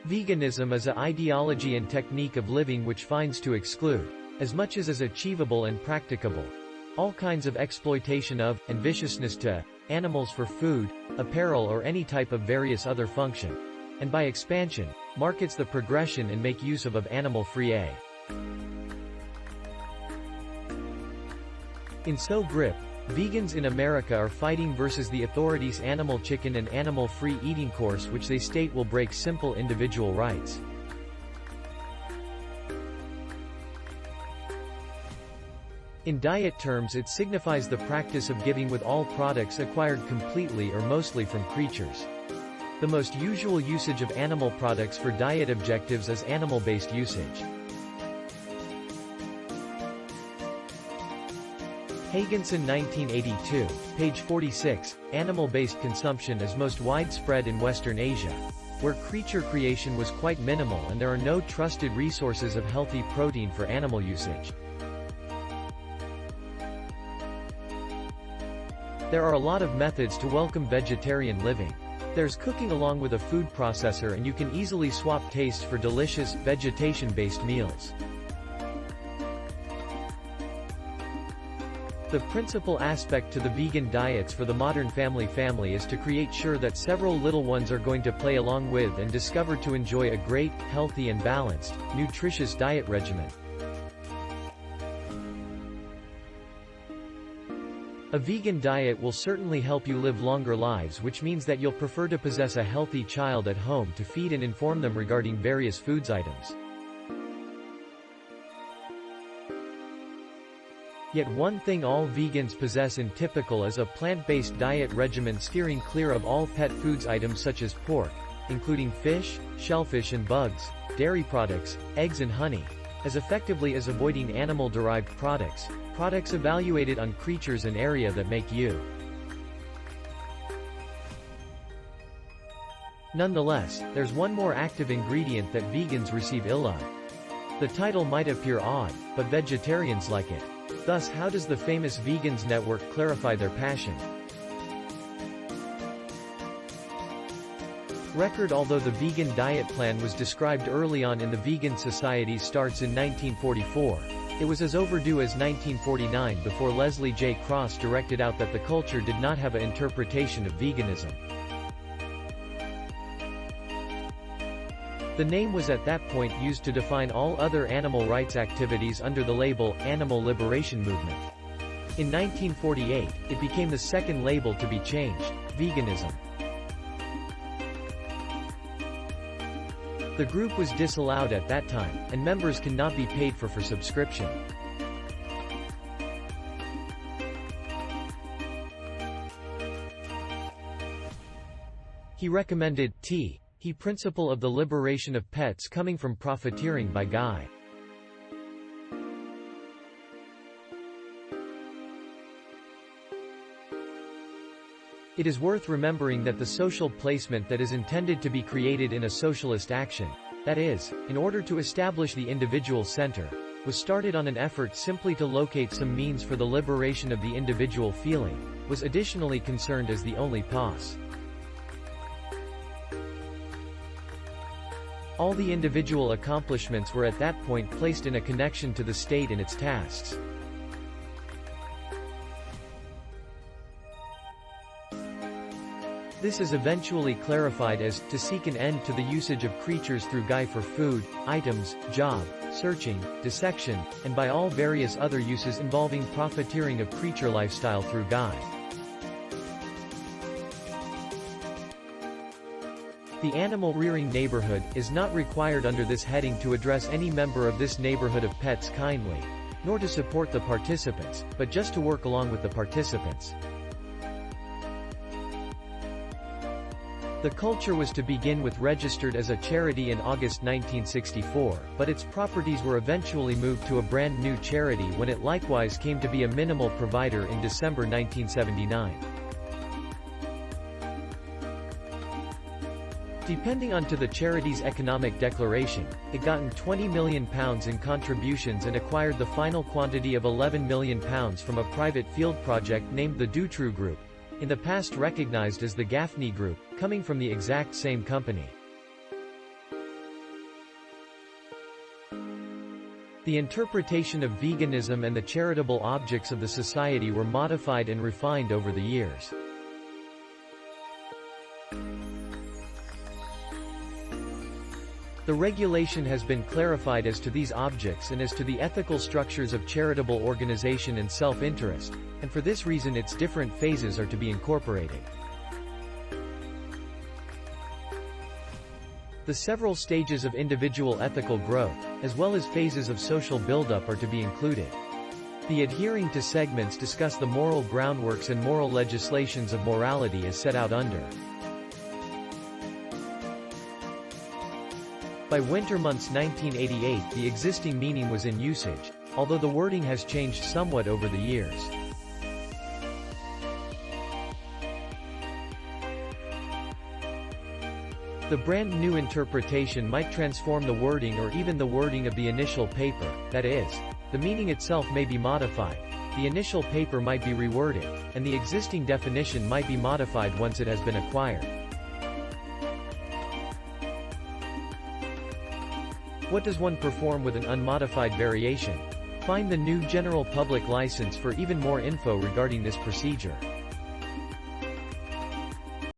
Veganism is an ideology and technique of living which finds to exclude, as much as is achievable and practicable, all kinds of exploitation of, and viciousness to, animals for food, apparel or any type of various other function, and by expansion, markets the progression and make use of animal-free A. In so grip, vegans in America are fighting versus the authorities' animal chicken and animal-free eating course which they state will break simple individual rights. In diet terms it signifies the practice of giving with all products acquired completely or mostly from creatures. The most usual usage of animal products for diet objectives is animal-based usage. Hagenson 1982, page 46, animal-based consumption is most widespread in Western Asia, where creature creation was quite minimal and there are no trusted resources of healthy protein for animal usage. There are a lot of methods to welcome vegetarian living. There's cooking along with a food processor and you can easily swap tastes for delicious, vegetation-based meals. The principal aspect to the vegan diets for the modern family is to create sure that several little ones are going to play along with and discover to enjoy a great, healthy and balanced, nutritious diet regimen. A vegan diet will certainly help you live longer lives, which means that you'll prefer to possess a healthy child at home to feed and inform them regarding various foods items. Yet one thing all vegans possess in typical is a plant-based diet regimen steering clear of all pet foods items such as pork, including fish, shellfish and bugs, dairy products, eggs and honey, as effectively as avoiding animal-derived products, products evaluated on creatures and area that make you. Nonetheless, there's one more active ingredient that vegans receive ill of. The title might appear odd, but vegetarians like it. Thus, how does the famous Vegans Network clarify their passion? Record. Although the vegan diet plan was described early on in the Vegan Society's starts in 1944, it was as overdue as 1949 before Leslie J. Cross directed out that the culture did not have an interpretation of veganism. The name was at that point used to define all other animal rights activities under the label, Animal Liberation Movement. In 1948, it became the second label to be changed, veganism. The group was disallowed at that time, and members cannot be paid for subscription. He recommended the principle of the liberation of pets coming from profiteering by Guy. It is worth remembering that the social placement that is intended to be created in a socialist action, that is, in order to establish the individual center, was started on an effort simply to locate some means for the liberation of the individual feeling, was additionally concerned as the only pos. All the individual accomplishments were at that point placed in a connection to the state and its tasks. This is eventually clarified as, to seek an end to the usage of creatures through Guy for food, items, job, searching, dissection, and by all various other uses involving profiteering of creature lifestyle through Guy. The animal-rearing neighborhood is not required under this heading to address any member of this neighborhood of pets kindly, nor to support the participants, but just to work along with the participants. The culture was to begin with registered as a charity in August 1964, but its properties were eventually moved to a brand new charity when it likewise came to be a minimal provider in December 1979. Depending on the charity's economic declaration, it gotten £20 million in contributions and acquired the final quantity of £11 million from a private field project named the Dutroux Group, in the past recognized as the Gaffney Group, coming from the exact same company. The interpretation of veganism and the charitable objects of the society were modified and refined over the years. The regulation has been clarified as to these objects and as to the ethical structures of charitable organization and self-interest, and for this reason its different phases are to be incorporated. The several stages of individual ethical growth, as well as phases of social buildup, are to be included. The adhering to segments discuss the moral groundworks and moral legislations of morality as set out under. By winter months 1988, the existing meaning was in usage, although the wording has changed somewhat over the years. The brand new interpretation might transform the wording or even the wording of the initial paper, that is, the meaning itself may be modified, the initial paper might be reworded, and the existing definition might be modified once it has been acquired. What does one perform with an unmodified variation? Find the new General Public License for even more info regarding this procedure.